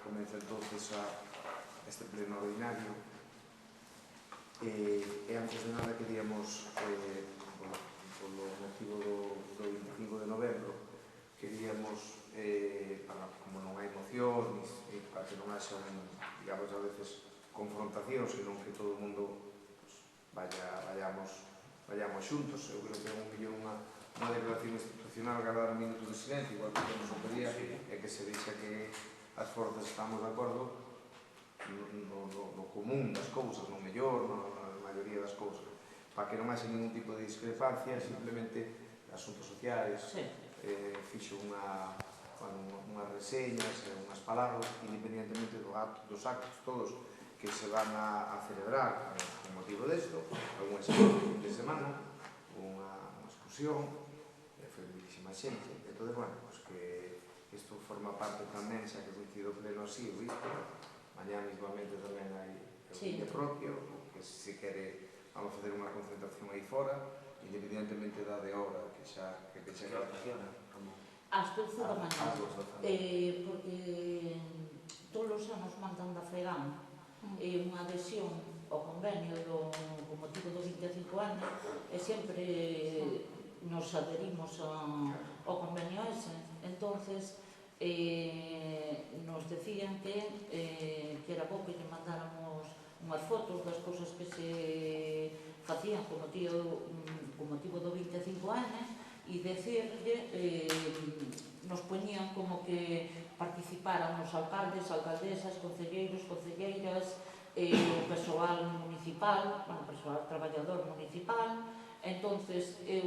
comeza entonces este pleno ordinario. E antes de nada queríamos, polo motivo do 25 de novembro, queríamos, como non hai moción, para que non haxa, digamos, a veces confrontación, senón que todo o mundo vayamos xuntos. Eu creo que é un millón unha declaración institucional guardar un minuto de silencio, igual que temos o día, e que se deixa que as forzas estamos de acordo no común das cousas, no mellor, na maioría das cousas, para que non haxe ningún tipo de discrepancia. Simplemente asuntos sociais, fixo unhas reseñas, unhas palabras, independientemente dos actos todos que se van a celebrar con motivo desto, algún fin de semana, unha excursión, foi muchísima xente. Entón, bueno, que isto forma parte tamén, xa que coincido pleno así, o visto, mañá mismamente tamén hai un día propio, que se quere vamos a facer unha concentración aí fora, independientemente da de obra, que xa que funciona. Ás 12 da mañá, porque todos os anos mandan da FEGAM unha adhesión ao convenio con motivo do 25 anos, e sempre nos adherimos ao convenio ese. Entonces nos decían que era bo que lle mandáramos unhas fotos das cousas que se facían con motivo do 25 anos, e decirlle, nos poñían como que participaran os alcaldes, alcaldesas, concelleiros, concelleiras, persoal municipal, persoal traballador municipal. Entonces eu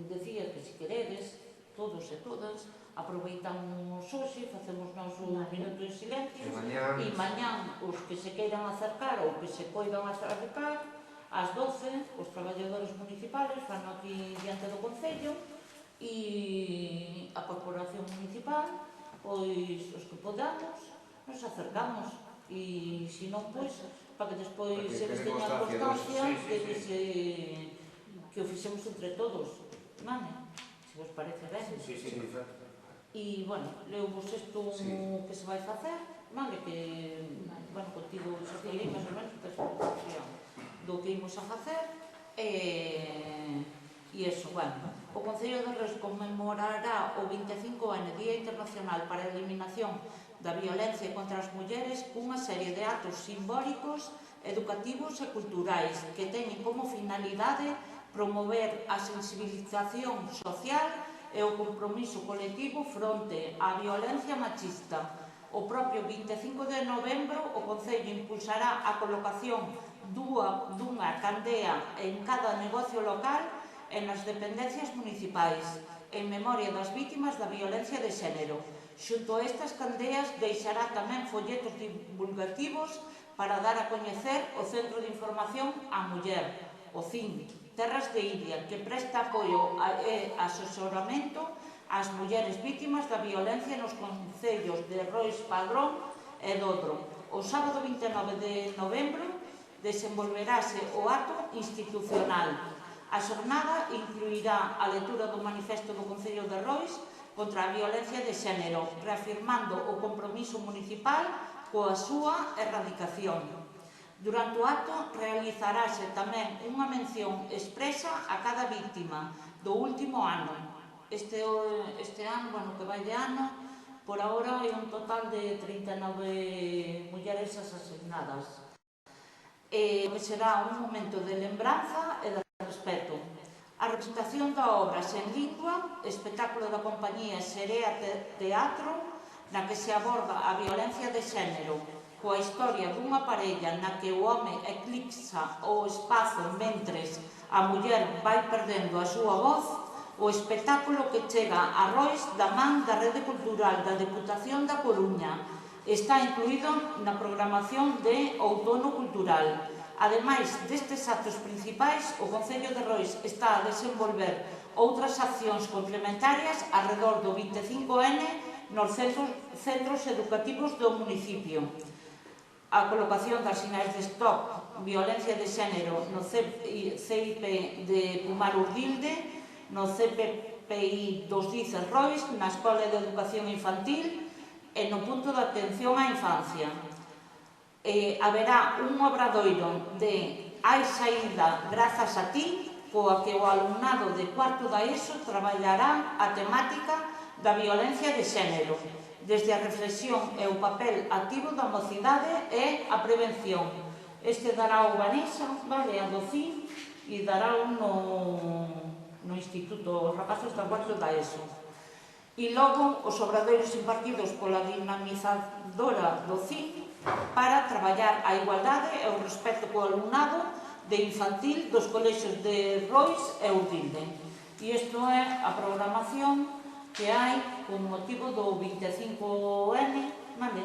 decía que se queredes, todos e todas, aproveitamos hoxe, facemos nos un minuto de silencio, e mañán os que se queiran acercar ou que se poidan acercar, ás 12, os traballadores municipales van aquí diante do Concello, e a corporación municipal, pois os que podamos, nos acercamos, e se non, pois, para que despois se les teña constancia que o fixemos entre todos, se vos parece ben. E, bueno, leuvos isto que se vai facer, que, contigo xa falei máis ou menos que é a do que imos a facer, e iso, o Concello de Reus conmemorará o 25º Día Internacional para a Eliminación da Violencia contra as Mulleres cunha serie de actos simbólicos, educativos e culturais que teñen como finalidade promover a sensibilización social e o compromiso colectivo fronte á violencia machista. O propio 25 de novembro o Concello impulsará a colocación dunha candea en cada negocio local e nas dependencias municipais, en memoria das vítimas da violencia de xénero. Xunto a estas candeas deixará tamén folletos divulgativos para dar a coñecer o Centro de Información á Muller, o CIN, Terras de Iria, que presta apoio e asesoramento ás mulleres vítimas da violencia nos concellos de Rois, Padrón e Dodro. O sábado 29 de novembro desenvolverase o acto institucional. A xornada incluirá a lectura do manifesto do Concello de Rois contra a violencia de xénero, reafirmando o compromiso municipal coa súa erradicación. Durante o acto realizarase tamén unha mención expresa a cada víctima do último ano. Este ano, que vai de ano, por agora hai un total de 39 mulleres asasinadas. Que será un momento de lembranza e de respeto. A representación da obra Sen Lingua, espectáculo da compañía Serea Teatro, na que se aborda a violencia de xénero, coa historia dunha parella na que o home eclipsa o espazo mentres a muller vai perdendo a súa voz, o espectáculo que chega a Rois da man da Rede Cultural da Deputación da Coruña está incluído na programación de Outono Cultural. Ademais destes actos principais, o Concello de Rois está a desenvolver outras accións complementarias arredor do 25N nos centros educativos do municipio. A colocación das sinais de stop, violencia de xénero no CIP de Pumar Urdilde, no CPPI dos Dices Rois, na Escola de Educación Infantil, e no punto de atención á infancia. Haberá un obradoiro de Hai saída grazas a ti, coa que o alumnado de cuarto da ESO traballará a temática da violencia de xénero, desde a reflexión e o papel activo da mocidade e a prevención. Este dará o Vanessa, vale, a do CIN, e dará no Instituto, os rapazos da cuarto da ESO. E logo os obradoiros impartidos pola dinamizadora do CIN para traballar a igualdade e o respeto co alumnado de infantil dos colexios de Rois e Urdilde. E isto é a programación que hai con motivo do 25N, vale?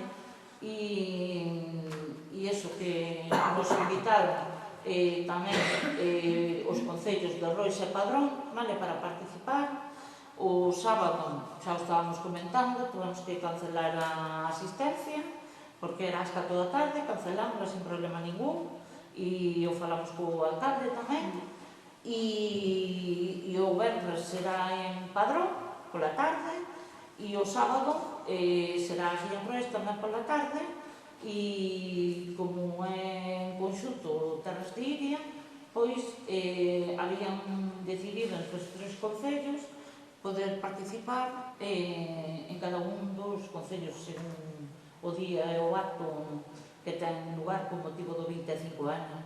E iso que nos invitaron tamén os concellos de Rois e Padrón, vale, para participar. O sábado, xa o estábamos comentando, tuvemos que cancelar a asistencia, porque era as 4 da tarde, cancelámosla sin problema ningún, e o falamos co alcalde tamén, e o venres será en Padrón, pola tarde, e o sábado será aquí en Rois tamén pola tarde, e como é en conxunto Terras de Iria, pois habían decidido entre os 3 concellos poder participar en cada un dos concellos según o día e o acto que ten lugar con motivo do 25 anos.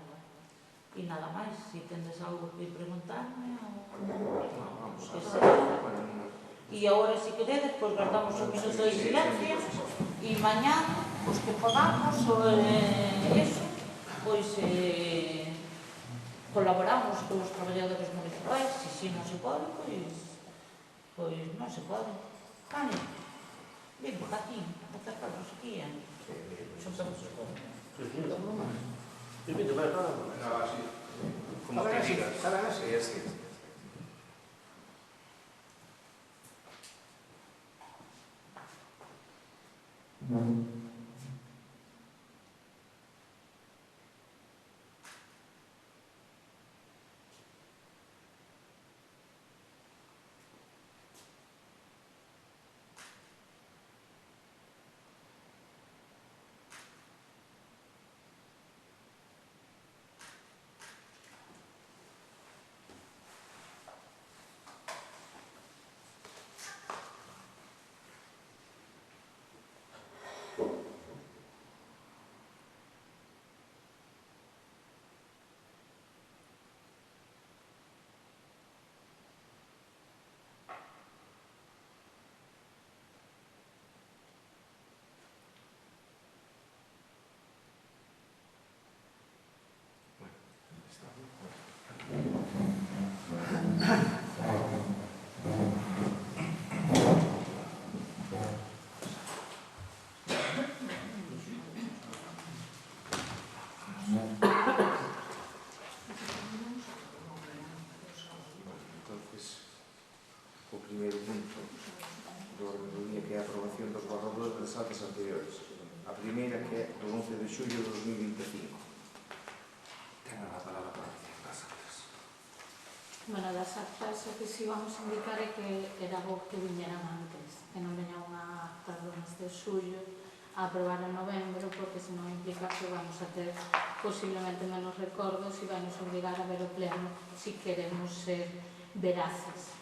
E nada máis, se tendes algo que preguntarme ou... Vamos a ver. E agora, se queredes, pois guardamos un minuto de silencio e mañá, os que podamos, eso, pois colaboramos con os traballadores municipais, se non se pode, pois non se pode. Vale. Bien, aquí, estas cosas aquí, son todos os cosas. Como te digas, sí, es cierto. O primeiro punto do orden do día, que é a aprobación dos borradores das actas anteriores. A primeira, que é do 11 de xullo de 2025. Ten a palabra para as actas. Bueno, das actas, o que si vamos a indicar é que era bo que viñeran antes, que non veñan unha acta do mes de xullo a aprobar en novembro, porque senón implica que vamos a ter posiblemente menos recordos e vai nos obligar a ver o pleno si queremos ser veraces.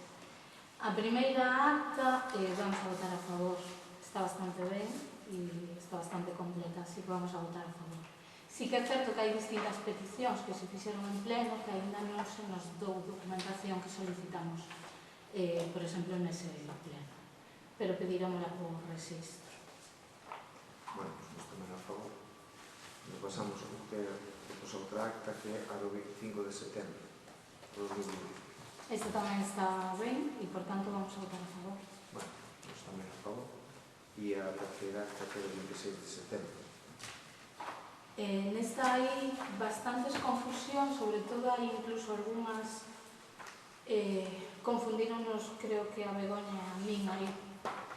A primeira acta vamos a votar a favor, está bastante ben e está bastante completa, así que vamos a votar a favor. Sí que é certo que hai distintas peticións que se fixeron en pleno que ainda non se nos dou documentación que solicitamos, por exemplo, nese pleno, pero pedirámola por registro. Bueno, pues tamén a favor. Nos pasamos a outra acta que é a do 25 de setembro de 2020. Esta tamén está ben e, por tanto, vamos a votar a favor. Bueno, pues tamén a favor. E a terceira acta que é o 26 de setembro. Nesta hai bastantes confusións, sobre todo hai incluso algunhas confundíronos, creo que a Begoña e a min, hai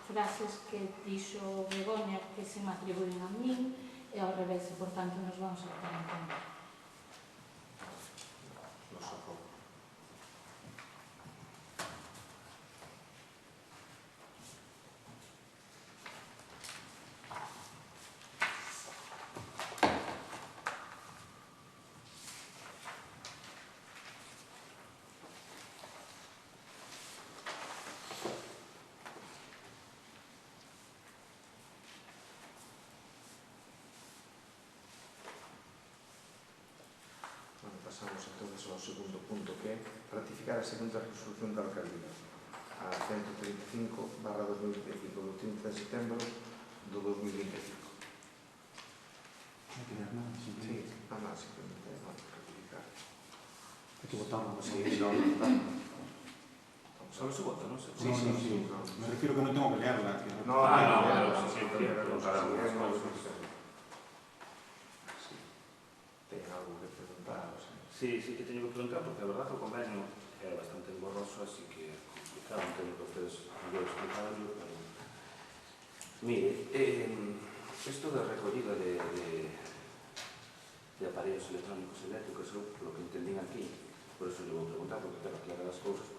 frases que dixo Begoña que se me atribuyen a min e ao revés, e por tanto nos vamos a votar en contra. Nos a favor. ao segundo punto, que é ratificar a segunda resolución da alcaldía, a 135/2025, do 30 de setembro do 2025. Hai que ver nada, Sí, nada, simplemente ratificar. hai que votarlo. Sí, no, votar. Solo se vota, non sei. Sí. Me refiero que non tengo que leerla. No, sí, preguntar algunhas cousas. Sí. Teñen algo que preguntar, o sea. Sí, que teño que preguntar, porque a verdad o convenio é bastante engorroso, así que é complicado, entendo que ustedes mellor explicarlo, pero... Mire, isto de recollida de aparellos electrónicos eléctricos, eu, polo que entendín aquí, por eso eu vou preguntar, porque quero aclarar as cousas,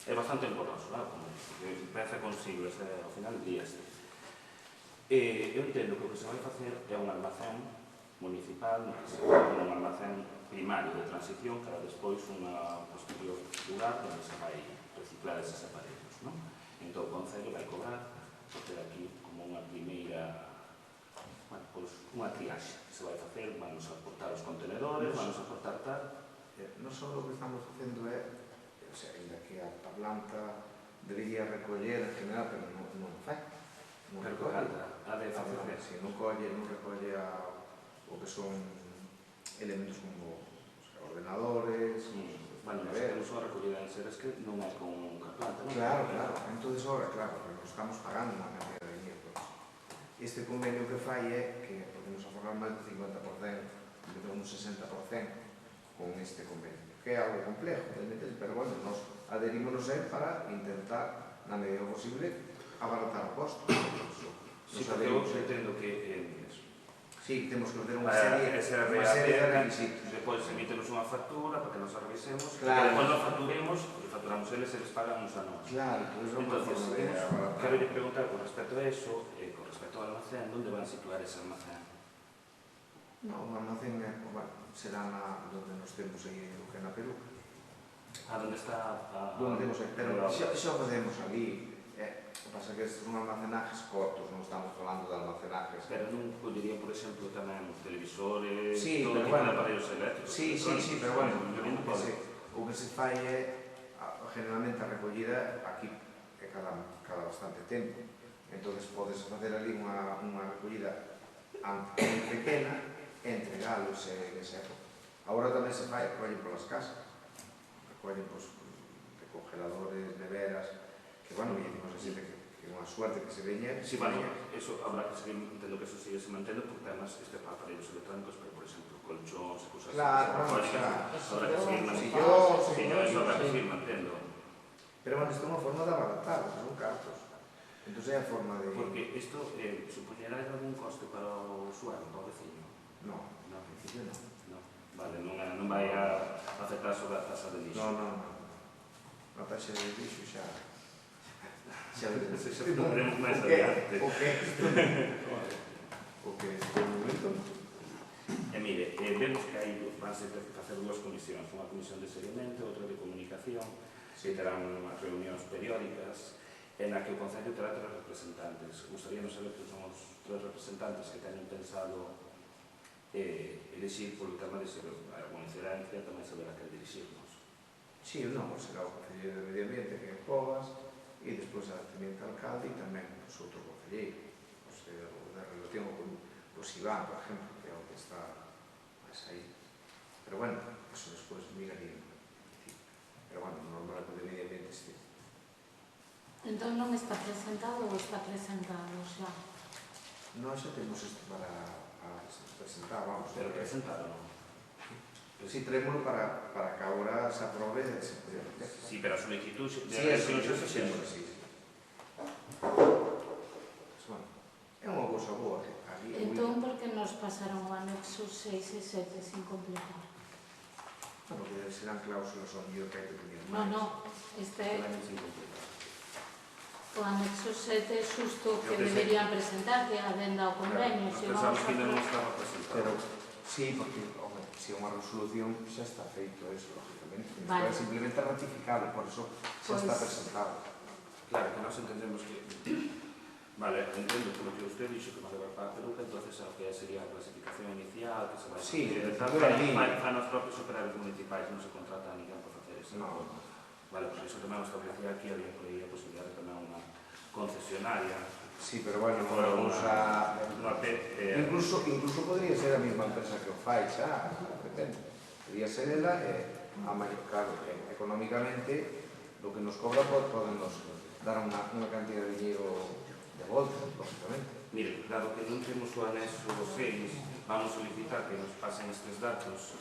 é bastante engorroso, como empeza con siglas, ao final días. Eu entendo que o que se vai facer é un almacén municipal, un almacén primario de transición, para despois unha posterior lugar onde se vai reciclar eses aparellos, non? Entón o Concello vai cobrar por ter aquí como unha primeira, bueno, pois unha triaxe que se vai facer, vamos a aportar os contenedores, vamos a aportar tal. Non só o que estamos facendo é, o sea, ainda que a planta debería recoller en general, pero non fai. Non recolle. A de facer. Si, non recolle o que son elementos como ordenadores, bueno, nós temos unha recollida en seres que non é con a planta, non? Claro. Entonces, ahora, claro, nos estamos pagando unha cantidad de dinero. Este convenio que fai é que podemos aforrar máis do 50%, de un 60% con este convenio, que é algo complejo, pero bueno, nos adherímonos para intentar, na medida posible, abaratar o costo. Sí, porque eu entendo que sí, temos que ter unha serie de requisitos. Depois emítenos unha factura para que nos a revisemos, Claro. que depois nos facturemos, e facturamos eles e les pagan uns a nós. Claro, entón é unha forma de abaratar. Quero lle preguntar con respecto a eso, con respecto ao almacén, onde van a situar ese almacén? No, o almacén será onde nos temos aí, o que na Perú. A onde está? Donde temos aí, pero xa podemos ali. O que pasa é que estes son almacenajes cortos, non estamos falando de almacenajes. Pero non collería, por exemplo, tamén televisores, sí, todo tipo de aparellos eléctricos? Sí, pero bueno, o que se fai é, generalmente a recollida aquí é cada bastante tempo. Entón, podes facer ali unha recollida pequena e entregalo ese época. Agora tamén se fai, recollen polas casas, recollen de congeladores, neveras, que, bueno, dicimos así, que unha suerte que se veña. Sí, bueno, eso habrá que seguir, entendo que eso sigue se mantendo, porque además este aparellos electrónicos, pero, por exemplo, colchóns e cosas así. Claro, habrá que seguir mantendo. Eso habrá que seguir mantendo. Pero, bueno, isto é unha forma de abaratar, son cartos. Entón, é a forma de... Porque isto supoñerá algún coste para o usuario, para o veciño? No, en principio non. Vale, non vai a afectar sobre a tasa de lixo. Non. A taxa de lixo xa veremos máis adiante. O que este momento. E mire, vemos que hai vanse facer dúas comisións, unha comisión de seguimento, outra de comunicación, que terán unhas reunións periódicas, en la que o Concello terá 3 representantes. Gustaríamos saber que son os 3 representantes que teñen pensado elixir polo tema de ser alguna incidencia, tamén saber a que dirixirnos. Sí, non, será o Concelleiro de Medio Ambiente que é Povas, e despois a Teniente Alcalde e tamén os outros concelleiros, os de relación con os Iván, por exemplo, que é o que está máis aí. Pero, bueno, eso despois miraría. Pero, bueno, normal que o de Medio Ambiente este. Entón non está presentado ou está presentado xa? Nós xa temos isto para presentar, vamos. Pero presentaron. Sí, trémolo para que agora se aprobe e se pode meter. Sí, pero a solicitud de elección xa se fixemos. sí. Bueno, é unha cousa boa. Entón, por que nos pasaron o anexo 6 e 7 sin completar? Bueno, que serán cláusulas ao mellor que hai que tener máis. No, este é... Sin completar. O anexo 7 é xusto que deberían presentar, que é a adenda ao convenio. Nos pensamos que ainda non estaba presentado. Sí, porque, hombre, se é unha resolución xa está feito eso, lógicamente. Vale. É simplemente ratificable, por eso xa está presentado. Claro, que nós entendemos que Vale, entendo por lo que usted dixo que va a levar para a peruca, entonces o que sería a clasificación inicial, que se vai fan os propios operarios municipais, non se contrata a ninguén por facer eso. Vale, por iso tamén establecía aquí había por aí a posibilidade de tamén unha concesionaria. Sí, pero bueno, incluso podría ser a mesma empresa que o fai xa, depende. Podría ser ela, claro, económicamente, lo que nos cobra poden nos dar unha cantidad de dinero de volta, lógicamente. Mire, dado que non temos o anexo 6, vamos solicitar que nos pasen estes datos,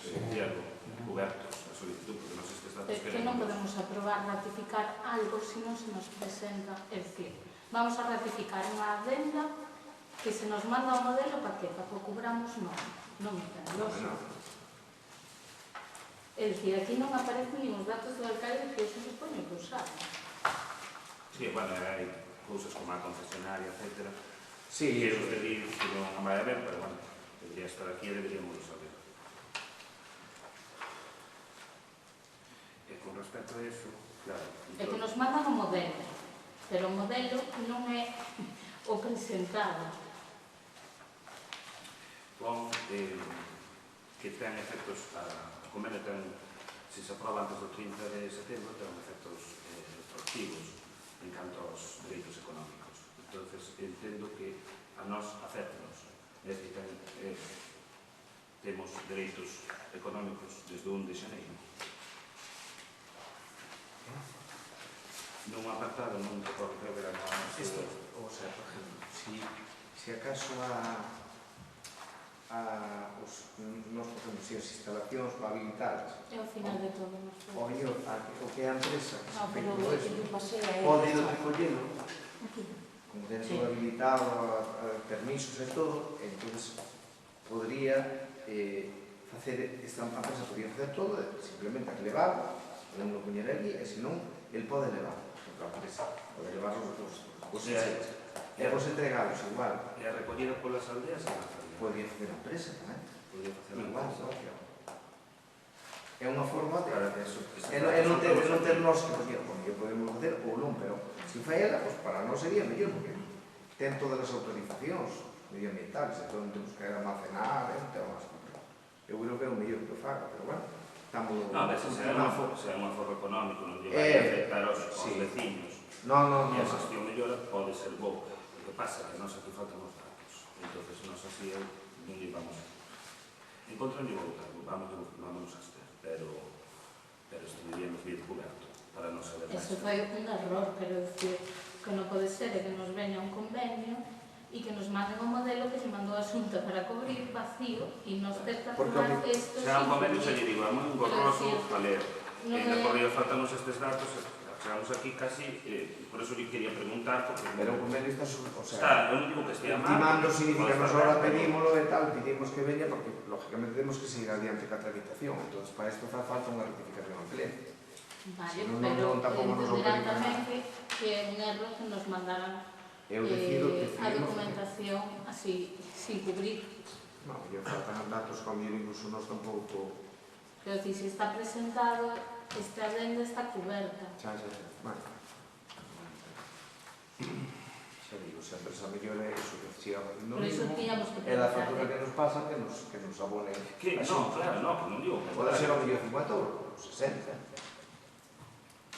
cobertos, a solicitud, porque nos estes datos que non podemos aprobar, ratificar algo se non se nos presenta, é dicir, vamos a ratificar unha adenda que se nos manda o modelo para que? Para que o cubramos non me entendo. É dicir, aquí non aparecen nin os datos do alcalde que eu se supoño que usar. Sí, bueno, hai cousas como a concesionaria, etc. Sí, que os pedir que non vai a ver, pero bueno, debería estar aquí e deberíamos saber. E con respecto a eso, claro... É que nos mandan o modelo, pero o modelo non é o presentado. Con que ten efectos, a convenio ten, se se aproba antes do 30 de setembro, ten efectos retroactivos en canto aos dereitos económicos. Entonces, entendo que a nós afectanos. É dicir, temos dereitos económicos desde o 1 de xaneiro. Nun apartado, non recordo que era o sea, por exemplo, si acaso nos podemos ir as instalacións para habilitadas, É o final de todo. o mellor, o que é a empresa que se No, fai pero todo o eso, que pasei a pode ir recollelo, como ten Sí. todo habilitado, permisos e todo, entonces podría facer, esta empresa podría facer todo, simplemente a que levar, non lo poñer aquí, e senón, el pode levar, porque a empresa pode levar os insectos. E vos entregalos igual. E a recollida polas aldeas e a faría. Podría facer a empresa tamén. Podría facer Igual, a socio. É unha forma de... Claro, que eso... non ter nós que facer, porque podemos facer ou non, pero se fai ela, pues para nós sería mellor, porque ten todas as autorizacións medioambientales, entón non temos que almacenar, non temos máis. Eu creo que é o mellor que o faga, pero bueno, estamos... Non, a veces é un aforro económico, non lle vai afectar aos veciños. Non. E a xestión mellora pode ser boa. O que pasa é que nos aquí faltan os datos. Entón, nos así non lle vamos... En contra non lle vou votar, vamos a estar, pero estudiaríamos bien coberto para non saber máis. Eso foi un error, quero dicir, que non pode ser que nos veña un convenio e que nos manden o modelo que se mandou a Xunta para cubrir vacío e nos ter que aprobar isto. Se un convenio, se lle digo, é moi engorroso a ler. E na corrida faltanos estes datos, chegamos aquí casi, por eso lle quería preguntar, porque... Pero o convenio está... Está, eu non digo que estea mal. Ultimando significa que nos ahora pedímoslo e tal, pedimos que veña, porque lógicamente temos que seguir adiante ca tramitación, entón para isto fa falta unha rectificación en pleno. Vale, pero entenderán tamén que é un error que nos mandaran a documentación así, sin cubrir. Non, lle faltan datos que incluso nós tampouco... Pero si está presentado, esta adenda está cuberta. Xa, bueno. Xa digo, se a empresa mellor é iso que siga facendo Por iso mismo, tíamos que é da factura que nos pasan que nos abone. Non, claro, non, que non digo. Pode ser o mellor 50 euros, 60.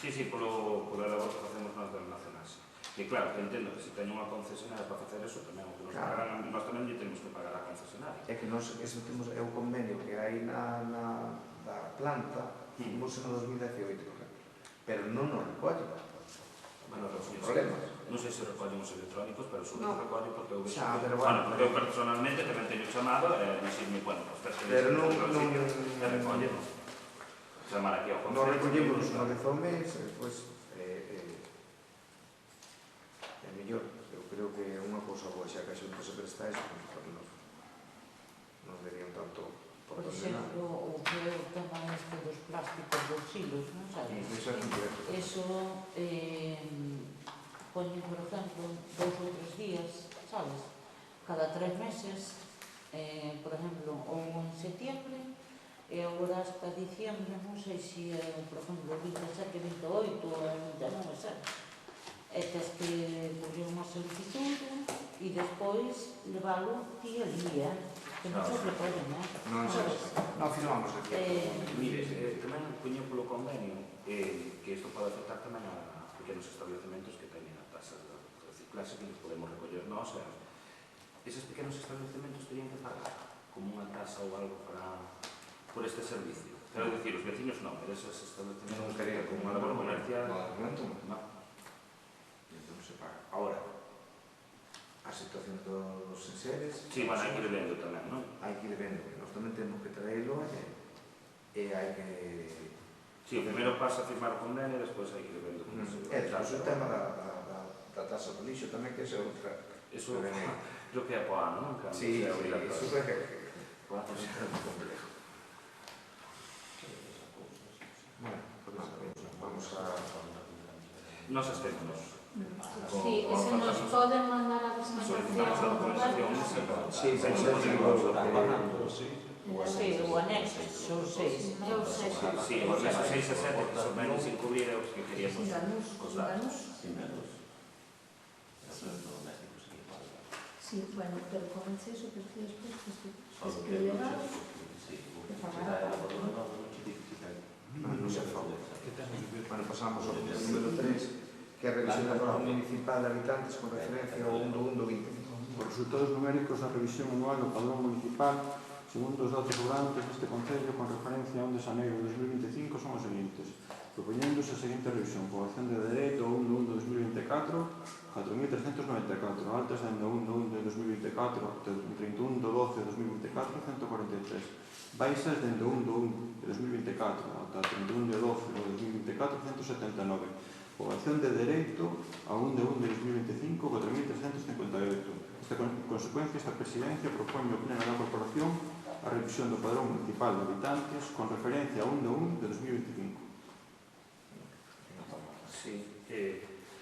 Sí, pola labor que facemos nós das nacionais. E claro, que entendo que se teño unha concesionaria para facer eso, tamén o que nos pagarán, nós tamén lle temos que pagar a concesionaria. É que nós, eso temos, é o convenio que hai da planta, temos no 2018, pero non nos recolle. Bueno, problemas. Non sei se recollen os electrónicos, pero sobre o recollo porque eu vexo... Bueno, porque eu personalmente tamén teño chamado e dixirme, bueno, pues pero non recollen. Chamar aquí ao concello. Non recollemos unha vez ao mes, despois é mellor. Eu creo que é unha cousa boa, xa que a xunta se presta eso, non derían tanto por exemplo, o que é o tema este dos plásticos dos silos, non sabes? Eso poñen, por exemplo, 2 ou 3 días, sabes? Cada 3 meses, por exemplo, ou en septiembre, e agora hasta diciembre, non sei se, por exemplo, 27, 28 ou 29, sabes? E tens que poñer unha solicitud despois levalo ti ali, que non se recollen, Non, firmamos aquí. Mire, tamén poño polo convenio que isto pode afectar tamén a pequenos estabelecementos que teñen a tasa de reciclaxe que nos podemos recoller nós. Eses pequenos estabelecementos terían que pagar como unha tasa ou algo por este servicio. Quero dicir, os vecinos non, pero eses estabelecementos Non quería como algo algo comercial. no argumento, non. entón se paga. Ahora, a situación dos enseres... Sí, van a ir vendo tamén, non? Hai que ir vendo, que nós tamén temos que traelo e hai que... Sí, o primeiro paso a firmar o convenio, despois hai que ir vendo como se E despois o tema da tasa do lixo tamén, que é outra... Eso creo que é po ano, non? Sí, iso é que... Bueno, pues é complejo. Bueno, pues nada, vamos a... Nos abstemos. Sí, ese nos poden mandar a Solicitamos a documentación. documentación. Sí, Sí, o anexo, son 6. Sí, os meses 6 e 7 que son menos sin cubrir é os que queríamos costar. Sí, bueno, pero con el eso que despois que legal que pagará. Non se fa. Bueno, pasamos ao punto número 3, que é a revisión da norma municipal de habitantes con referencia ao 1.1.20. Os resultados numéricos da revisión anual do padrón municipal, segundo os datos relevantes deste Concello con referencia a 1 de xaneiro de 2025, son os seguintes. Propoñéndose a seguinte revisión: poboación de dereito 1 de 2024, 4.394, altas dende 1 de 2024 até 31 de 12 de 2024, 143. Baixas dende 1 de 2024 ata 31 de 12 de 2024, 179. Poboación de dereito a 1 de 2025, 4.358. Esta consecuencia, esta presidencia propón ao Pleno da Corporación a revisión do padrón municipal de habitantes con referencia a 1 de 2025. Sí,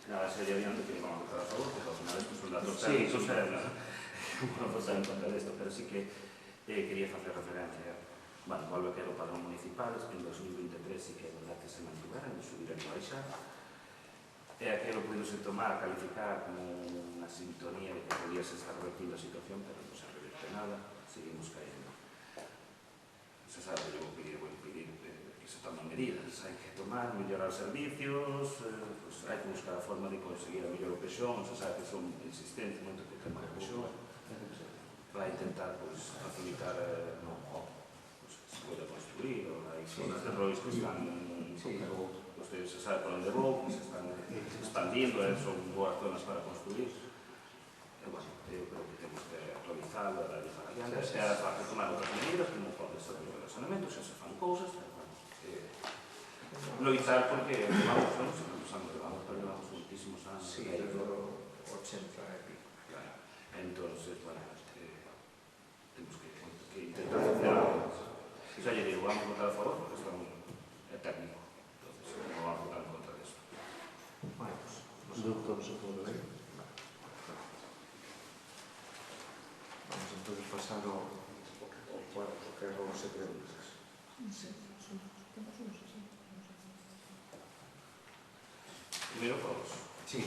nada, sería adiante que vamos a votar a favor, porque ao final estos son datos técnicos, non votar en contra desto, pero sí que quería facer referencia, bueno, volve que era o padrón municipal, en 2023 sí que é verdad que se mantiveran, subiran e baixar, e aquilo pudose tomar, calificar como unha sintonía de que podía se estar revertindo a situación, pero non se reverte nada, seguimos caendo. Se sabe que eu vou pedir que se tomen medidas, hai que tomar, mellorar servicios, pues, hai que buscar a forma de conseguir a mellor o pexón, se sabe que son insistentes moito que o tema do pexón, vai intentar pues, facilitar pues, que se pode construir, ou hai zonas de rois que están se sabe por onde vou, que se están expandindo, son boas zonas para construir. E, bueno, eu creo que temos que actualizarlo, darle para adiante, e para que tomar outras medidas, como pode ser o relacionamento, xa se fan cousas, loitar porque levamos moitísimos anos. Sí, desde o 80 e pico. Entonces, bueno, temos que intentar hacer algo. Xa lle digo, vamos a votar a favor, porque isto é técnico. Entonces, non vamos a votar en contra disso. Bueno, pues, vamos entonces pasar ao que é o secreto. Primeiro todos. Sí.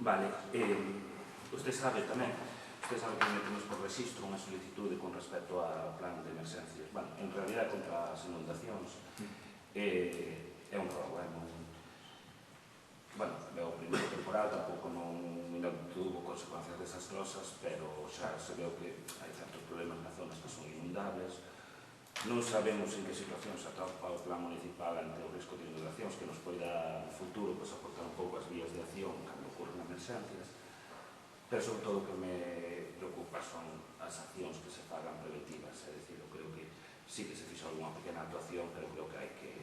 Vale, usted sabe tamén, que metemos por registro unha solicitude con respecto ao plan de emergencias. Bueno, en realidad contra as inundacións é un robo, bueno, o primeiro temporal tampouco non tuvo consecuencias desastrosas, pero xa se veu que hai certos problemas nas zonas que son inundables. Non sabemos en que situación se atopa o plan municipal ante o risco de inundacións que nos poida no futuro aportar un pouco as vías de acción cando ocurren emergencias, pero sobre todo o que me preocupa son as accións que se fagan preventivas, é dicir, eu creo que sí que se fixo alguna pequena actuación, pero creo que hai que,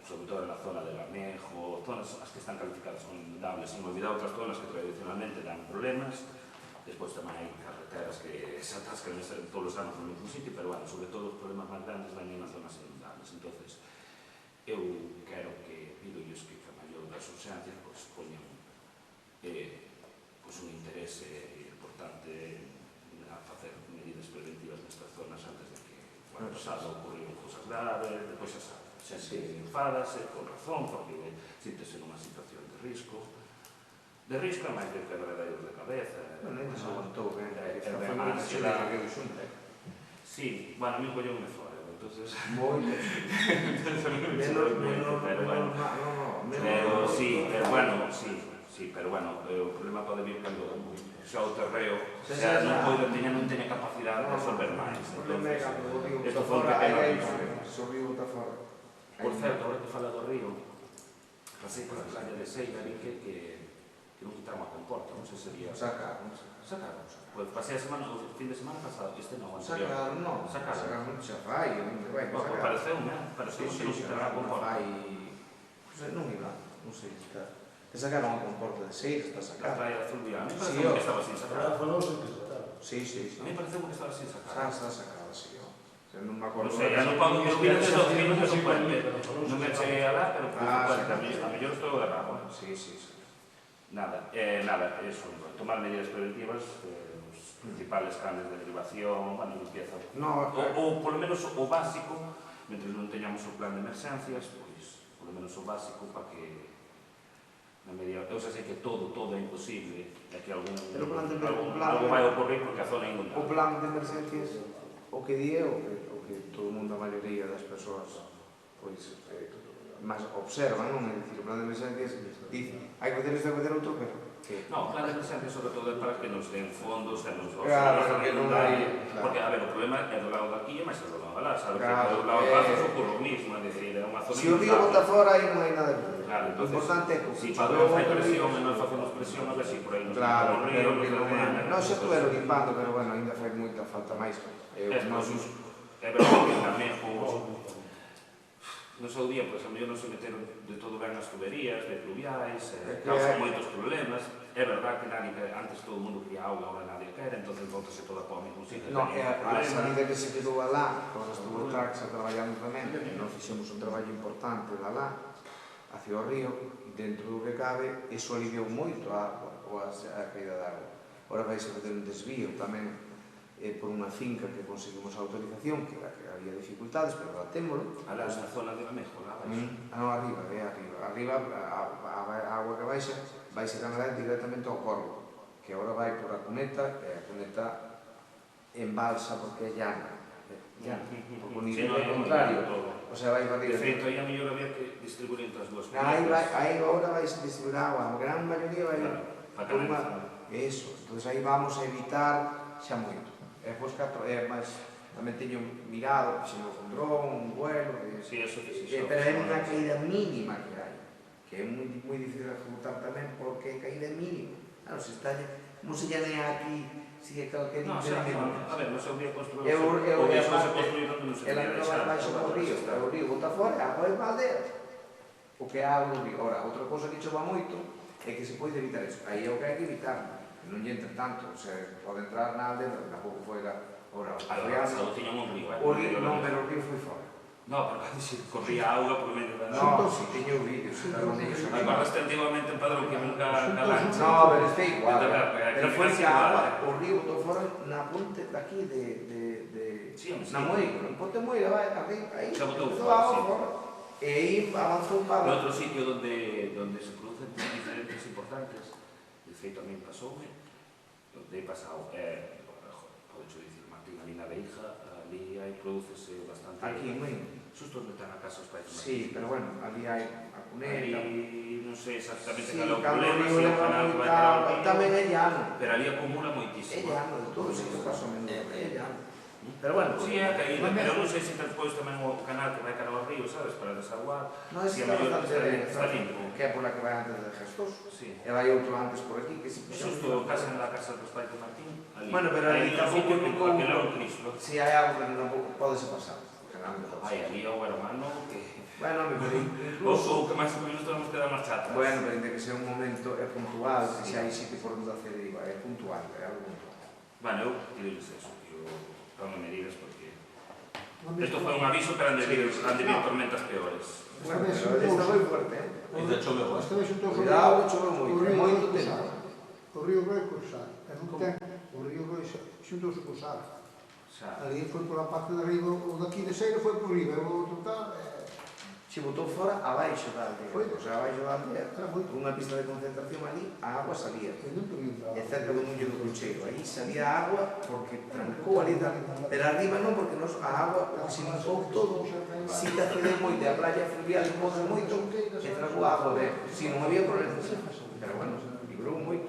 sobre todo na zona de Lamejo, zonas as que están calificadas son inundables, sin olvidar outras zonas que tradicionalmente dan problemas. Despois tamén hai carreteras que se atascan todos os anos no mesmo sitio, pero, bueno, sobre todo os problemas máis grandes van nas zonas inundables. Entonces, eu quero que, pido que a maior das urgencias, pois, poñan vese importante a facer medidas preventivas nestas zonas antes de que o ano pasado ocurriron cosas graves, depois xa xente enfadase con razón porque síntese nunha situación de risco é máis de quebradeiros de cabeza. Non se aguantou ben, foi foi máis máis que xela que xunta. Sí, bueno, a mí colleume fora, entonces... Moi Pero sí, pero bueno, o problema pode vir cando xa o terreo, xa non teña capacidade de resolver máis. Isto foi un pequeno aviso. Por certo, agora que fala do río, pasei por a playa de Seira, vi que non quitaron a comporta, non sei se sería... Sacaron. Pois pasei a semana, o fin de semana pasado, este non, o anterior. Sacaron, xa fai, Pareceu-me que non quitaron a comporta. Non iba, non sei quitar. Que sacaron a comporta de Seira, está La sacada. playa de Fulvia, a mí pareceu que estaba sin sacar. Sí. A mí pareceu que estaba sin sacar. Está sacada, sí. Non me acordo. Non sei, non pagou os minutos do puente. Non me cheguei a lá, pero a mellor estou errado. Sí. Nada, eso, tomar medidas preventivas, os principales cambios de derivación, bueno, limpieza. Ou, polo menos, o básico, mentre non teñamos o plan de emerxencias, pois, polo menos o básico para que na medida, eu sei que todo é imposible, é que algo vai ocorrer porque a zona é inundable. O plan de emerxencias, o que di é o que todo o mundo, a maioría das persoas, pois, máis observan, non? É dicir, o plan de emerxencias dice, hai que facer isto, hai que facer outro, pero... No, o plan de emerxencias sobre todo é para que nos den fondos e nos que non hai... Porque, a ver, o problema é do lado de aquí e máis é do lado de lá, sabes? Que do lado de Pazos ocurre o mismo, é dicir, é unha zona... Se o río bota fora, aí non hai nada de problema. Claro, O importante é que... Si Padrón fai presión e nós facemos presión, a ver se por aí nos limpamos o río, nos detenen... Non, xa estuveron limpando, pero, bueno, ainda fai moita falta máis. É verdade que tamén no seu día, pois, a mellor non se meteron de todo ben as tuberías, de pluviais, causan moitos problemas. É verdade que antes todo o mundo quería auga, agora nadie quere, entón voltase toda para o mesmo sitio. Non, a salida que se quedou alá, con as tubotrax traballando tamén, non fixemos un traballo importante de alá, hacia o río, dentro do que cabe, iso aliviou moito a agua, ou a caída de agua. Ora vais a fazer un desvío tamén por unha finca que conseguimos a autorización, que había dificultades, pero la témolo. Alá na zona de Amejo, lá baixo. Non, arriba, arriba a agua que baixa canalizar directamente ao Corvo, que agora vai por a cuneta, e a cuneta embalsa porque é llana. Porque o nivel é contrario, o sea, vai para arriba. De feito, aí a mellor había que distribuir entre as dúas cunetas. Aí agora vai se distribuir a agua, a gran maioría vai por unha... Eso, entón aí vamos a evitar xa moito. E pois máis tamén teño mirado, fixemos un dron, un vuelo, pero é unha caída mínima que hai, que é moi difícil de ejecutar tamén porque é caída mínima. Claro, se está, como se llanea aquí, sigue calquer impedimento. A ver, non se había construído, o que só se construído non se había deixado. O río bota fora, a agua é aldea, o que é a agua do río. Ora, outra cosa que chova moito é que se pode evitar iso, aí é o que hai que evitar. Non lle entra tanto, o sea, pode entrar na aldea, pero tampouco foi ora. Algo tiñan un río, non, pero o río foi fora. No, pero se corría auga por medio da... No, si teño vídeos. Acordaste antigamente en Padrón que nunca lancha? No, pero este igual. Pero foi que a agua, o río botou fora na ponte daqui na Moira. En Ponte Moira, vai, aí botou fora. E aí avanzou para... No outro sitio donde se producen diferentes importantes, de feito a mí pasoume, onde hai pasado, podecho dicir, Martín, ali na Beija, ali hai producese bastante... Aquí, moi... Xusto onde está na casa os pais de Martín. Sí, pero bueno, ali hai a cuneta... Ali, non sei exactamente cal é o problema, se é o canal que vai para o río... Tamén é llano. Pero ali acumula moitísimo. É llano, de todo, se que paso menos, é llano. Pero bueno... Si é a caída, pero non sei se despois tamén o canal que vai cara ao río, sabes, para desaguar... Non, está limpo. Que é por la que vai antes de Gestoso. E vai outro antes por aquí, que se... Xusto case na casa dos pais de Martín. Bueno, pero ali tampouco ficou... Aquel é o Cristo. Si hai algo que non podese pasar. Ai, ali é o hermano que... Bueno, pero O incluso... que máis ou menos temos que dar marcha atrás. Bueno, pero ainda que sea un momento, é puntual, que se hai sitio por onde hacer, é puntual, é algo puntual. Bueno, eu diles eso, que eu tomo medidas porque... Isto foi un aviso que han de vir tormentas peores. Bueno, pero esta foi fuerte, Ainda chove agora. Cuidado, chove moito tempo. O río Roi co Sar. E non ten, o río Roi xuntouse co Sar. Ali foi pola parte de arriba, o daqui de Seiro foi por riba, e o outro tal, Se botou fora abaixo da aldea, o sea, abaixo da aldea, unha pista de concentración ali, a agua salía. E cerca do Muño do Crucheiro, aí salía a agua porque trancou ali, pero arriba non, porque a agua se limpou todo, si te accede moito, a playa fluvial limpou moito, e trancou a agua de, si non había problema, pero bueno, librou moito.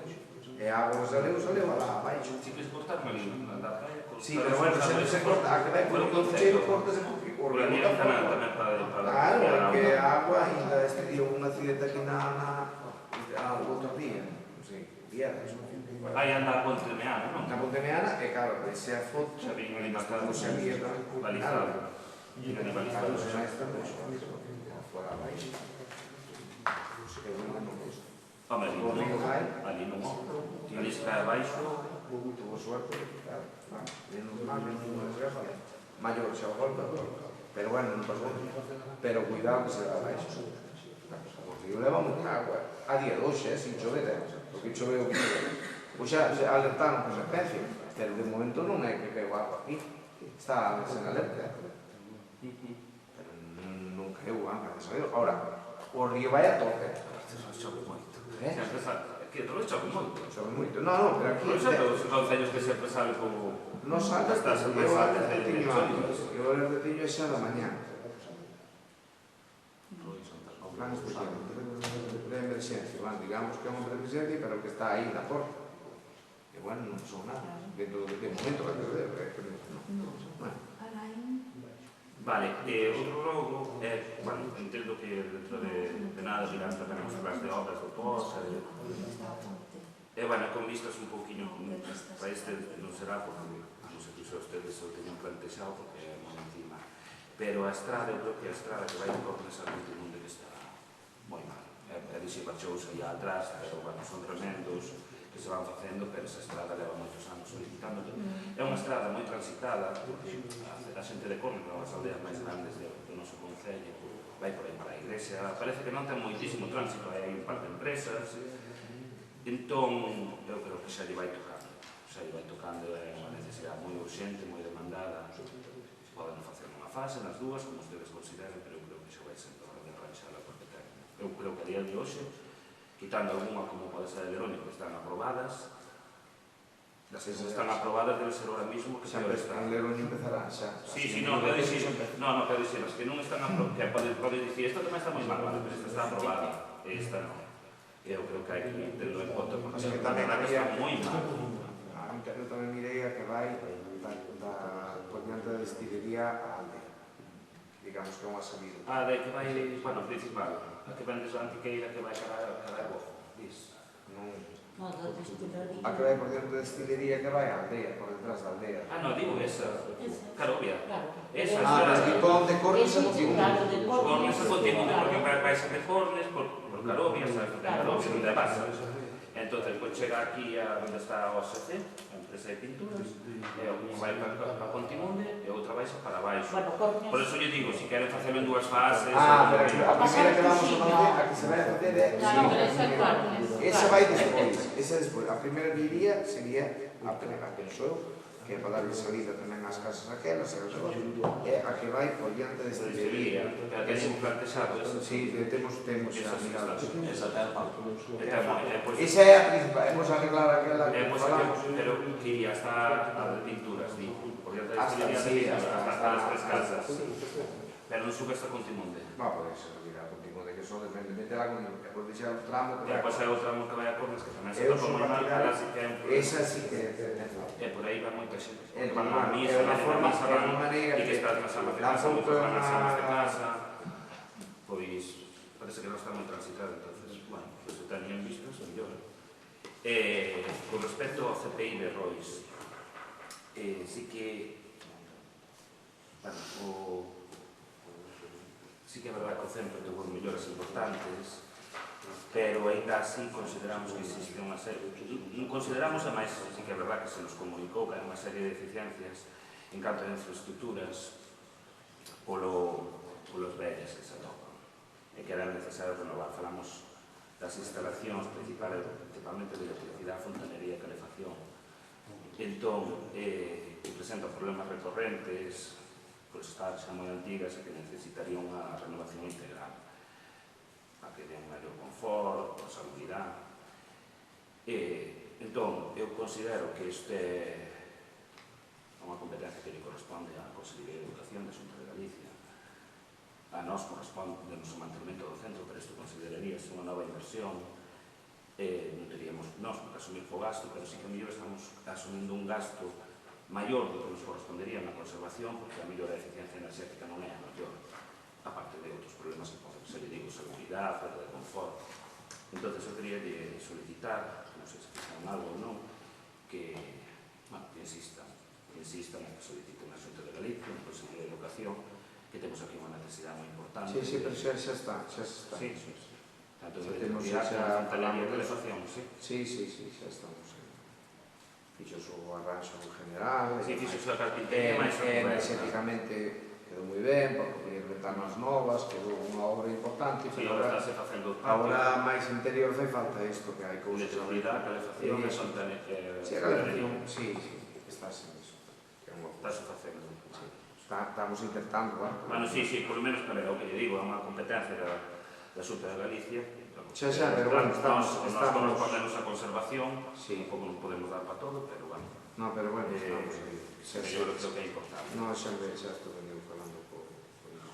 E a agua saleu alá abaixo. Si queres cortarme ali na praia, Sí, pero bueno, se corta, a que vai por o Crucheiro, cortase porque por ali é un canal tamén para... Claro, é que a agua ainda este día un accidente aquí na outro día, non sei, viernes. Aí anda a Ponte de Meana, non? Na Ponte Meana, e claro, ese a foto, Xa vin ali non se había tamén. balizado. Claro, se non está, pero fora abaixo. Home, ali non. Ali se cae abaixo. Tuvo suerte, claro. Menos mal, desgracia. Maior xa o golpe, pero bueno, non pasou. Pero cuidado que se va abaixo. O río leva moita agua. A día de hoxe, sin chover, porque choveu que choveu. Pois xa alertaron con emergencia, pero de momento non é que caeu agua aquí. Está sen alerta. Pero non caeu agua, gracias a Dios. Ahora, o río vai a tope. Chove moito. Que non chove moito. Chove moito. Non, pero aquí... Non sei os concellos que sempre sale como... Non salta, Estás eu máis altas de alertetiño chove. antes. Eu alertetiño xa da mañá. Plan especial, de emerxencia. Bueno, digamos que é unha emerxencia, pero que está aí na porta. E bueno, non pasou nada. Dentro do que momento vai perder. Bueno. Vale, outro logo é, bueno, entendo que dentro de nada dirán tamén os plans de obras do POS e, bueno, con vistas un pouquinho para este non será porque non sei que ustedes o teñan plantexado porque é moi encima, pero a estrada, eu creo que a estrada que vai en Cornes a Monte que está moi mal, dixi bachouse aí atrás, pero, bueno, son remendos que se van facendo, pero esa estrada leva moitos anos solicitándole. É unha estrada moi transitada, porque a xente de Cornes, as aldeas máis grandes do noso concello, vai por aí para a iglesia, parece que non ten moitísimo tránsito, hai un par de empresas, entón, eu creo que xa lle vai tocando, é unha necesidade moi urgente, moi demandada, poden facer unha fase, nas dúas, como ustedes consideren, pero eu creo que xa vai sendo hora de arranxala porque ten. Eu creo que a día de hoxe, quitando alguna como pode ser el Herónico, que están aprobadas, das que están aprobadas debe ser ahora mismo que Xa empezará, el Herónico empezará xa. Sí, non, quero dicir, as que non están aprobadas, que pode dicir, esta tamén está moi mal, vale, pero esta está aprobada, esta non. Eu creo que hai que terlo en conta, porque as que tamén está moi mal. Eu tamén mirei a que vai da Coñante da Destilería a aldea. Digamos que é unha salida. A de que vai, bueno, principal, a que van desde a Antiqueira que vai cara a Bojo, dis. No, da destilería. A que vai por dentro da destilería que vai a aldea, por detrás da aldea. Ah, no, digo esa, Carovia. Claro. Esa, mas que pon de Cornes a Montimundo. Claro, de Cornes a Montimundo, porque vai ser de Cornes, por Carovia, sabes, de Carovia, onde vas. Entonces, pues chega aquí a onde está a OSC, a empresa de pinturas, e unha vai para Pontimonde e outra vai para baixo. Bueno, Cornes... Por eso yo digo, si queren facelo en dúas fases... Pero a primeira que vamos a facer, a que se vai a facer é... Claro, pero esa é Cornes. Esa vai despois, esa despois. A primeira que iría sería a penso eu, que é para darle salida tamén ás casas aquelas, e a que vai por diante de destilería. Que teñen plantexado eso. Sí, temos xa mirado. Esa é a principal, hemos arreglar aquela que falamos. Pero que iría hasta a de pinturas, digo. Por diante de destilería, hasta as tres casas. Pero non sube hasta Pontimonde. Pois subirá a Pontimonde, que só depende de meter algo, e depois deixar o tramo que vai. E depois hai o tramo que vai a Cornes, que tamén se topa moi mal, para así que é un problema. Esa sí que é. E por aí va moita xente. É Van a misa, van a misa, van maneira e que estás nas amas de casa, moitos van nas amas de casa. Pois, parece que non está moi transitado, entonces, bueno, pues se tenían vistos, mellor. Con respecto ao CPI de Rois, sí que, bueno, sí que é verdad que o centro tuvo melloras importantes, pero ainda así consideramos que existe unha serie, non consideramos, a máis, sí que é verdad que se nos comunicou que hai unha serie de deficiencias en canto a infraestructuras polos vellas que se atopan e que eran necesarios renovar. Falamos das instalacións principalmente de electricidade, fontanería e calefacción. Entón, presenta problemas recorrentes, por estar xa moi antigas e que necesitaría unha renovación integral para que den un maior confort, por seguridade. Entón, eu considero que isto é unha competencia que lle corresponde á Consellería de Educación da Xunta de Galicia. A nós corresponde o mantenimento do centro, pero isto consideraríase unha nova inversión. Non teríamos nós que asumir o gasto, pero sí que a mellor estamos asumindo un gasto maior do que nos correspondería na conservación, porque a mellor a eficiencia enerxética non é a maior, aparte de outros problemas que poden ser, digo, seguridade, falta de confort. Entón, eu quería solicitar, non sei se fixan algo ou non, que insistan en que soliciten a Xunta de Galicia, en Consellería de Educación, que temos aquí unha necesidade moi importante. Sí, pero xa está. Sí. Tanto de electricidade como fontanería e calefacción, sí. Sí, xa estamos. Fixos o arranxo general. Sí, fixos a carpintería, máis enerxéticamente quedou moi ben, porque poder ventanas novas, quedou unha obra importante. Sí, agora estáse facendo o patio. Agora, máis interior, fai falta isto, que hai cousas. Electricidade, calefacción e fontanería. Sí, a calefacción, sí, estás en iso. Estás facendo. Estamos intentando, Bueno, sí, polo menos para o que lle digo, é unha competencia da Xunta de Galicia. Xa, pero bueno, estamos... Nós correspondemos a conservación, un pouco non podemos dar para todo, pero bueno. No, pero bueno, estamos aí. Eu creo que é importante. No, xa estou venido falando por iso.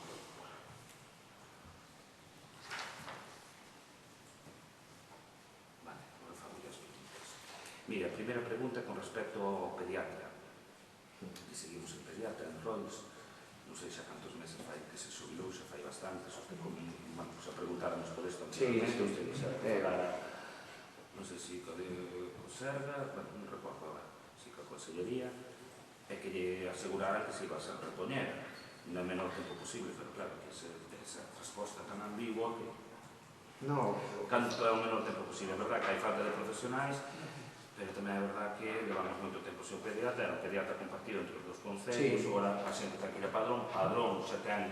Vale, agora fago as preguntas. Mira, a primeira pregunta con respecto ao pediatra. Que seguimos en pediatra, en Rolls, non sei xa cantos meses fai que se xubilou, xa fai bastantes, o que a preguntáramos por isto anteriormente, usted xa falara, non sei se co de Serga, non recordo agora, se coa Consellería, e que lle asegurara que se iba a ser repoñer no menor tempo posible, pero claro, que esa resposta tan ambigua que canto é o menor tempo posible. É verdad que hai falta de profesionais, pero tamén é verdad que levamos moito tempo sen pediatra, era un pediatra compartido entre os dos concellos, agora a xente está aquí a Padrón xa ten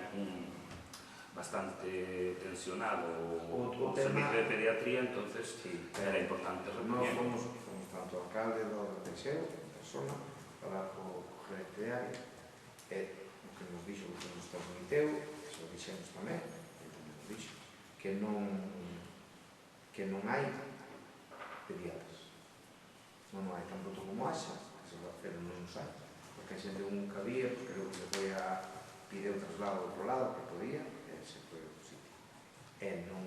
bastante tensionado o servicio de pediatría, entonces era importante repoñer. Nós fomos tanto o alcalde do Teixeiro, en persona, falar co gerente de área, e o que nos dixo que nos transmiteu, que se o dixemos tamén, nos dixo, que non hai pediatras. Non hai tan pronto como haxa, pero non nos hai. Porque a xente un que había, porque creo que se foi a pide un traslado ao outro lado, que podía, e se foi ao sitio. E non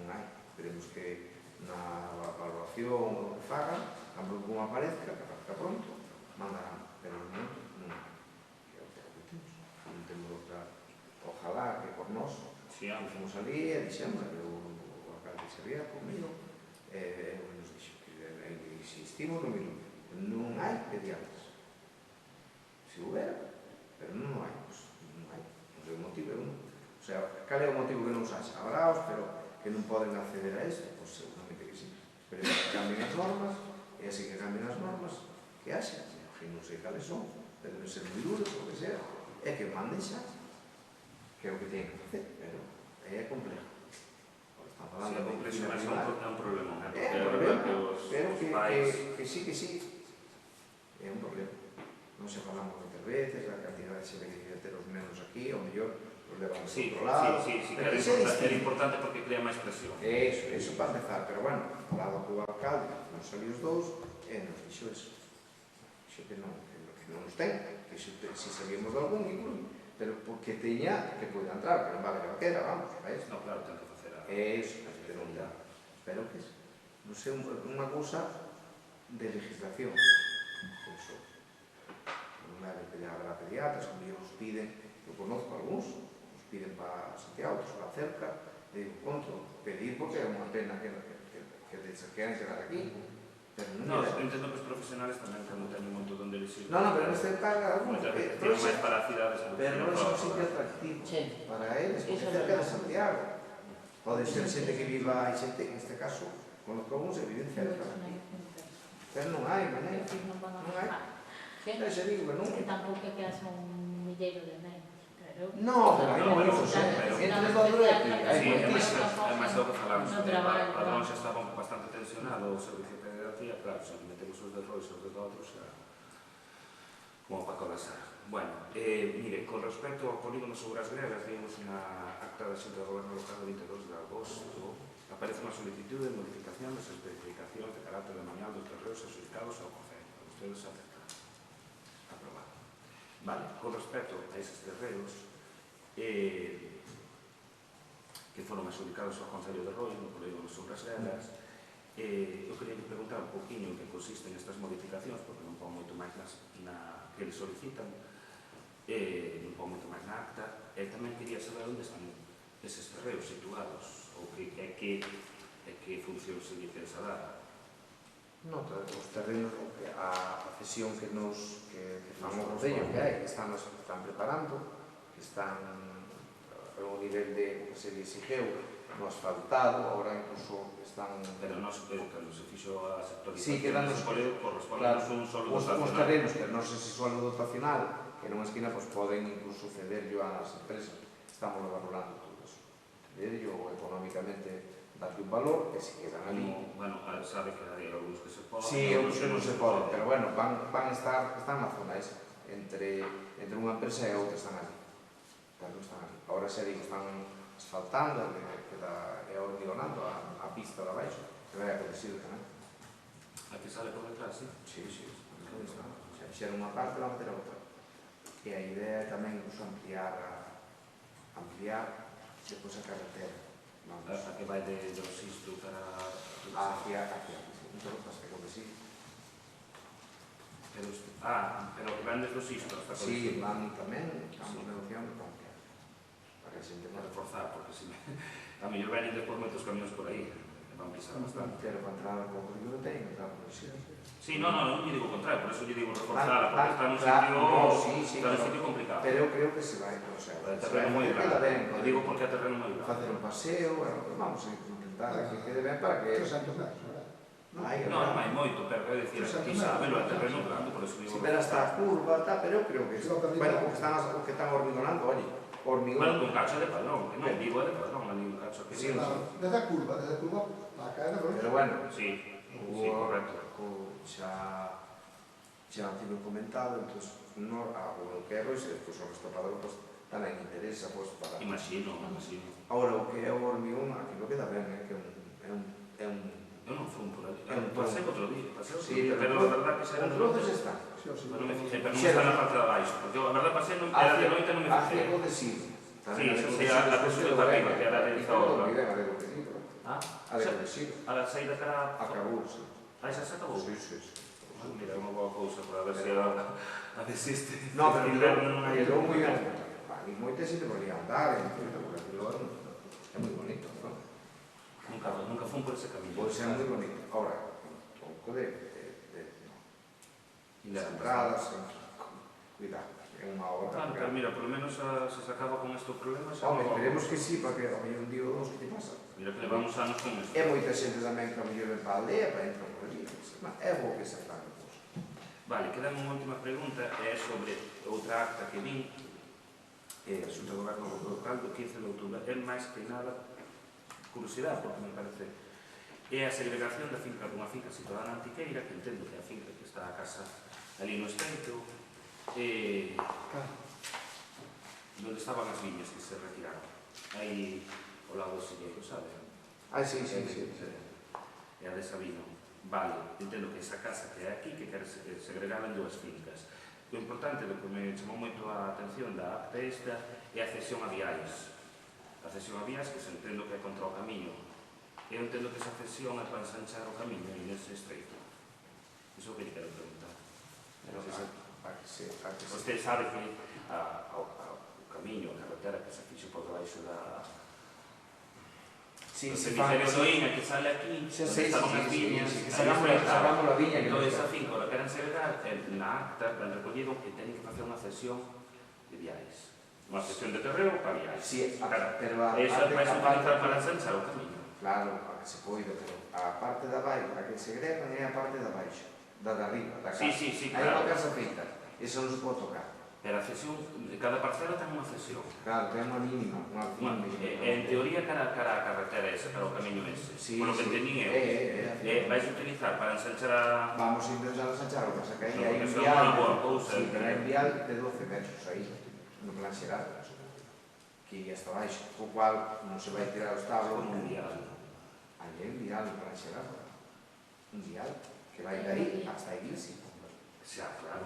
hai. Esperemos que na evaluación que fagan, tan pronto como aparezca, que aparezca pronto, mandarán. Pero non hai. Que é o que temos. Non temos outra. Ojalá que por nós, fomos ali e dixemos, que o alcalde se había comigo, e nos dixo que insistimos no mismo, non hai pediatras. Se houbera, pero non hai, non hai. Non sei o motivo, non. O sea, cal é o motivo que non os haxa? Habraos, pero que non poden acceder a isto, pois seguramente que sí. Esperemos que cambien as normas, e así que cambien as normas, que haxa. Que non sei cales son, deben ser moi duros, o que sea, e que manden xa, que é o que teñen que facer, pero é complejo. Sí, a complexión é un problema, porque é verdad que os pais... Que sí, é un problema. Non se falamos moitas veces, a cantidad de xente que ter os nenos aquí, ao mellor os levamos a outro lado. Sí, era importante porque crea máis presión. Eso para empezar, pero bueno, falado co alcalde, nos salió os dous, e nos dixo eso. Dixo que non nos ten, que se sabíamos de algún, pero porque teña que poida entrar, pero non vale que vaquera, vamos, para eso. No, claro, ten que facer a... Eso, pero espero que non sei, unha cousa de legislación. Non habrá pediatras, como ellos nos piden, eu conozco algúns, nos piden para Santiago, outros para cerca, digo, conto, pedir porque é unha pena que queran quedar aquí. No, entendo que os profesionales tamén cando teñen un montón de elegir. No, pero neste paga algún. Tienen máis para cidades. Pero non é un sitio atractivo para eles, porque cerca de Santiago. Pode ser xente que viva, hai xente, en este caso, conozco algúns e viven cerca. Pero non hai maneira. Non hai. Que tampouco é que haxa un milleiro de nenos. No, pero hai moitos, entre todo e hai Sí, moitísimos. é máis do que falamos. No traballo, O padrón xa estaba bastante tensionado, o servicio de pedagogía, claro, se metemos os de Rois e os de outros, xa como para colapsar. Bueno, mire, con respecto ao polígono sobre as gregas, vimos na acta da Xunta de Goberno Local do 22 de agosto, aparece unha solicitud de modificación das especificacións de carácter de manual dos terreos adxudicados ao Concello. Ustedes aceptan. Aprobado. Vale, con respecto a eses terreos que foron adxudicados ao Concello de Roi, no polígono sobre as gregas, eu queria que preguntar un poquinho en que consisten estas modificacións, porque non pon moito máis na que eles solicitan, non pon moito máis na acta, e tamén quería saber onde están eses terreos situados, ou que función se lle pensa dar. Nota, os terrenos, a cesión que fan o Concello que hai, que están preparando, que están ao nivel de que se exigeu no asfaltado, agora incluso están... Pero non se fixo a sectorización. Sí, quedan os correspondenos un solo dotacional. Os terrenos, que non sei se suelo dotacional, que nunha esquina poden incluso cederlo ás empresas. Estamos valorando todo eso. Cederlo ou económicamente darle un valor que se quedan ali. Bueno, sabe que hai algúns que se poden. Sí, outros que non se poden, pero bueno, van a estar, están na zona esa, entre unha empresa e outra están ali. Ahora se di que están asfaltando, e hormigonando a pista de abaixo, que vai a conducir tamén. Aquí sale por detrás, sí? Sí. Se fixeron unha parte, van a meter a outra. E a idea é tamén incluso ampliar depois a carretera. A que vai de Rosisto para... Hacia Interrotas, que creo que sí. Pero que van de Rosisto hasta Rosisto. Sí, van tamén, estamos negociando para ampliar. Para que se Para entenda. reforzar, porque si a mellor ven despois moitos camións por aí, van pisar bastante. Pero para entrar ao polígono ten, entrar por sí. Sí, non lle digo contrario, por eso lle digo reforzar, porque está nun sitio complicado. Pero eu creo que se vai, o sea, O terreno moi grande. Eu digo porque é terreno moi grande. Facer un paseo, vamos a intentar que quede ben para que... 300 metros, verdad? Non, hai moito, pero é dicir, aquí sábelo, é terreno grande, por eso digo... Si ver hasta a curva, pero eu creo que... Bueno, o que están hormigonando, oye, Bueno, con cacho de padrón, que non digo de padrón, ali un cacho que sí. Desde a curva para caer na Pero bueno, sí, correcto. Xa tive comentado, entón, o que é Rois, despois o resto padrón, tamén interesa, para... Imagino. Agora, o que é o hormigón, aquí lo queda ben, que é un... Eu non fui por ali. Pasei outro día, pero a verdad que xa era... Entonces está. Pero non me fixei, pero non está na parte de abaixo, porque a verdad pasei, era de noite, non me fixei. Hacia Codesido. Sí, a Codesido para arriba, que era de Izahorra. A de Codesido. A la saída cara... Acabou, sí. A esa se acabou? Sí. Mira, unha boa cousa para ver se a desiste. No, pero quedou moi ben. E moita xente podía andar, é moi bonito, non? Nunca fun por ese camino. Pode ser moi bonito. Ahora, un pouco de entradas, cuidado, é unha obra. Pero mira, por lo menos se acaba con estes problemas. Esperemos que sí, porque a mellor un día ou dos que te pasa. Mira que levamos anos con isto. É moita xente tamén que a mellor ven para a aldea, para entrar por allí. É bo que se faga. Vale, queda unha última pregunta, é sobre outra acta que vin, a Xunta de Goberno Local do 15 de outubro. É máis que nada curiosidade, porque me parece é a segregación da finca dunha finca situada na Antiqueira, que entendo que é a finca que está a casa ali no Estreito, onde estaban as viñas que se retiraron, aí ao lado do Silleiro, sabe? Sí. É a de Sabino. Vale, entendo que esa casa que é aquí, que quere segregar en dúas fincas. O importante, do que me chamou moito a atención da acta esta, é a cesión a viais. A cesión a viais, que se entendo que é contra o camiño. Eu entendo que esa cesión é para ensanchar o camiño e nese estreito. Iso que lle quero preguntar. Vostede sabe que o camiño, a carretera que se fixo por debaixo da... o cemicerio do Ina, que sale aquí, onde estaban as viñas, que sacamos a viña. Entón, esa finca, ora queren segregar, na acta, ben recollido, que teñen que facer unha cesión de viais. Unha cesión de terreo para viais. Sí, pero esa vai se utilizar para ensanchar o camiño. Claro, a que se poida, pero a parte da baixo, a que segregan é a parte da baixo, da de arriba, da casa. Sí, Hai unha casa feita, eso non se pode tocar. Pero a cesión, cada parcela ten unha cesión. Claro, ten unha mínima, unha mínima. En teoría, cara a carretera ese, cara ao camiño ese. Por lo que entendí eu, vais utilizar para ensanchar a... Vamos a intentar ensanchar, o que pasa que aí hai un Porque vial... é unha boa cousa. Sí, pero hai un vial de 12 metros aí, no plan xeral, que iría hasta baixo, o cual non se vai tirar o establo. Un vial. Aí hai un vial no plan xeral. Un vial que vai de aí hasta a iglesia. Xa, claro.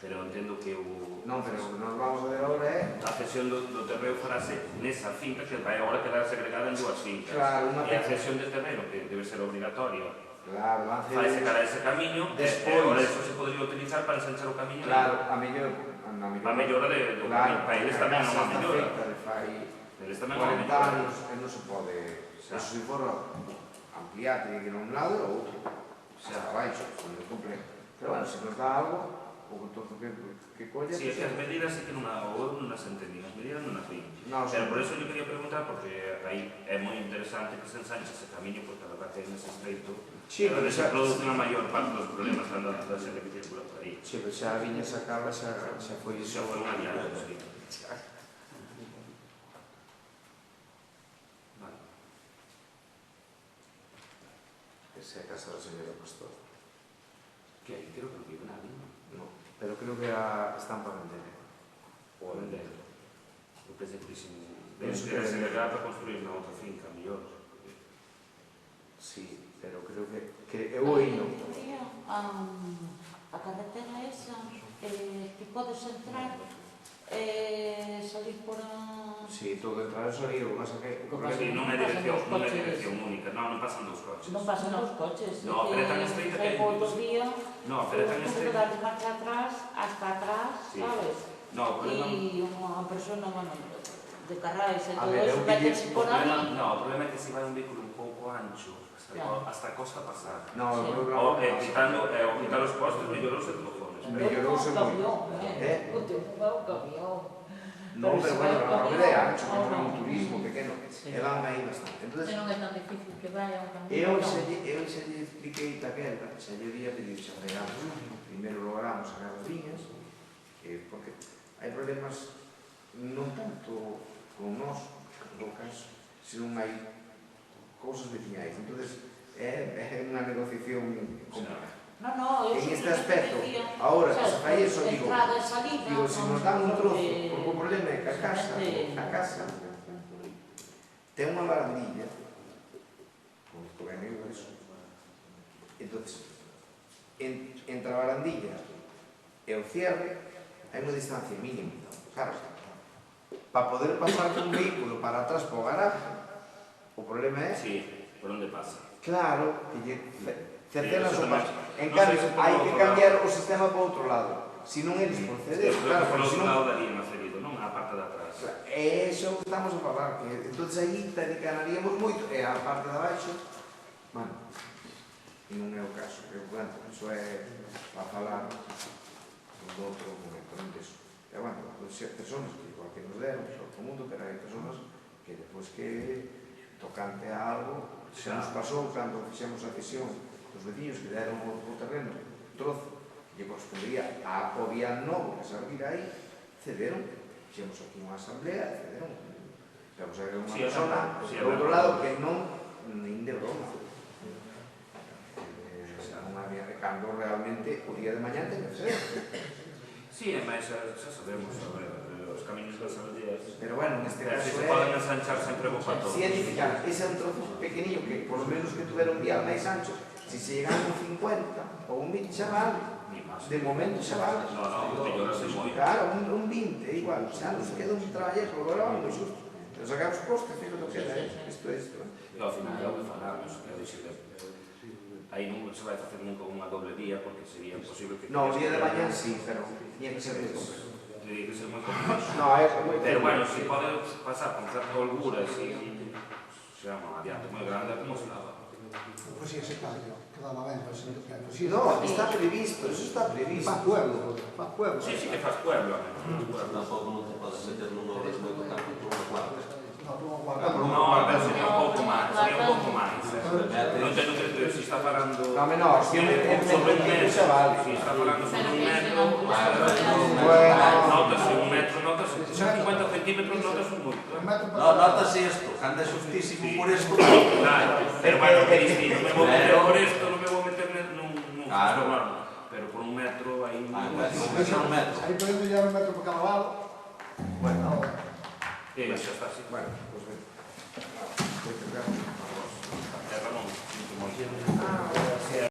Pero entendo que o... Non, pero o que nos vamos a ver agora é... A cesión do terreo farase nesa finca que vai agora quedar segregada en dúas fincas. Claro, unha E a cesión de terreno, que debe ser obligatoria, Claro, van a faise cara a ese camiño, e agora eso se podría utilizar para ensanchar o camiño. Claro, a mellora do camiño. Para eles tamén non a mellora. Eles tamén non a 40 mellora. anos, non se pode... Eso se for ampliar, tiene que ir a un lado ou outro. Hasta abaixo, non é complejo. Pero bueno, se nos dá algo, o trozo que colla... Sí, as medidas sí que non as entendí, as medidas non as vi. Pero por eso yo quería preguntar, porque aí é moi interesante que se ensanche ese camiño, porque a verdad que é nese estreito, pero se produce unha maior parte dos problemas da xente que circula por aí. Sí, pero xa a viña sacada, xa foi iso. Xa foi unha diálogo, sí. Vale. Esa é a casa da señora Pastor. Que aí creo que non vive nadie, non? No, pero creo que están para vender. Ou a vender. Eu pensei que deben ter segregada para construir na outra finca, mellor. Sí, pero creo que eu oíno. A carretera esa, que podes entrar, salir por a... Sí, todo entrar e salir, o que pasa que... Sí, non é dirección única, non pasan dos coches. Non pasan os coches. No, pero é tan estreita que... Por outro día, No, pero é tan tens que estreita... dar de marcha atrás, hasta atrás, sabes? No, o problema... E unha persona, bueno, de carrais e A todo ver, eso, métese por ali. No, o problema é que se vai un vehículo un pouco ancho, hasta a costa pasada. No, o Ou programa... quitar os postes, mellorouse todo fones. Mellorouse moito. O tempo é un camión. No, pero bueno, a roda é ancho, como un turismo pequeno, e van aí bastante. Se non é tan difícil que vaya un camión. Eu xa lle expliquei daquela, xa lle día pedir xa fregamos. Primeiro logramos sacar as viñas, porque hai problemas non tanto con nós, no caso, senón hai cousas veciñais. Entón, é unha negociación complicada. No, eu En este aspecto, ahora que se fai eso, digo, se nos dan un trozo, porque o problema é que a casa ten unha barandilla, como tu ben eu eso, entón, entre a barandilla e o cierre, hai unha distancia mínima, claro, para poder pasar con un vehículo para atrás para o garaje, o problema é... Sí, por onde pasa. Claro, que cercenas o paso. En cambio, hai que cambiar o sistema para outro lado. Se non eles proceder, claro, por porque outro senón... lado daría máis ferido, non? A parte de atrás. É iso que estamos a falar, que entón aí dedicaríamos moito, e a parte de abaixo, bueno, non é o caso, pero bueno, iso é para falar do outro momento, non diso. E bueno, hai persoas que igual que nos deron, todo o mundo, pero hai persoas que depois que tocante a algo, xa nos pasou cando fixemos a cesión dos veciños que deron o terreno, o trozo, que correspondía ao vial novo que se abrirá aí, cederon. Fixemos aquí unha asamblea, cederon. Vamos a ver unha persona, do outro lado, que non, nin de broma. Non había recambio realmente, o día de mañá ten que ceder. Sí, e máis xa sabemos, os camiños das aldeas. Pero bueno, neste caso se poden ensanchar sempre bo para todos. Si é edificar, ese é un trozo pequeniño que, por lo menos que tuviera un vial máis ancho, si se llegan un 50 ou un 20 xa vale, de momento xa vale. No, mellorase moito. Claro, un 20, igual, xa nos queda un traballejo, agora vamos xusto. Pero sacamos postes, fíjate lo que queda, isto. E ao final é o que falamos, que dixer, aí non se vai facer nunca unha doble vía, porque sería imposible que... No, o día de mañá sí, pero tiña que ser moi complejo. Teria que ser moi complejo. No, é moi... Pero bueno, se pode pasar con certa holgura, se chama adiante moi grande, como se daba. Pois si ese cambio, quedaba ben, pero se non queda. No, está previsto, eso está previsto. Fa pueblo. Sí, que faz pueblo. Tampouco non te podes meter nun obras moito campo por unha cuarta. No, No, pero sería un pouco máis. Non teño que decir, se está falando... No, menor, sobre un metro, se vale. se está falando sobre un metro, notase un metro, notase 50 centímetros, notase un moito. No, notase isto, cando é justísimo por isto. Claro, pero bueno, que dici, non me vou meter por isto, non me vou meter nun Claro. pero por un metro aí... Aí podemos llevar un metro por cada lado. Bueno, Xa está así. pues bien. Ramón, Ah,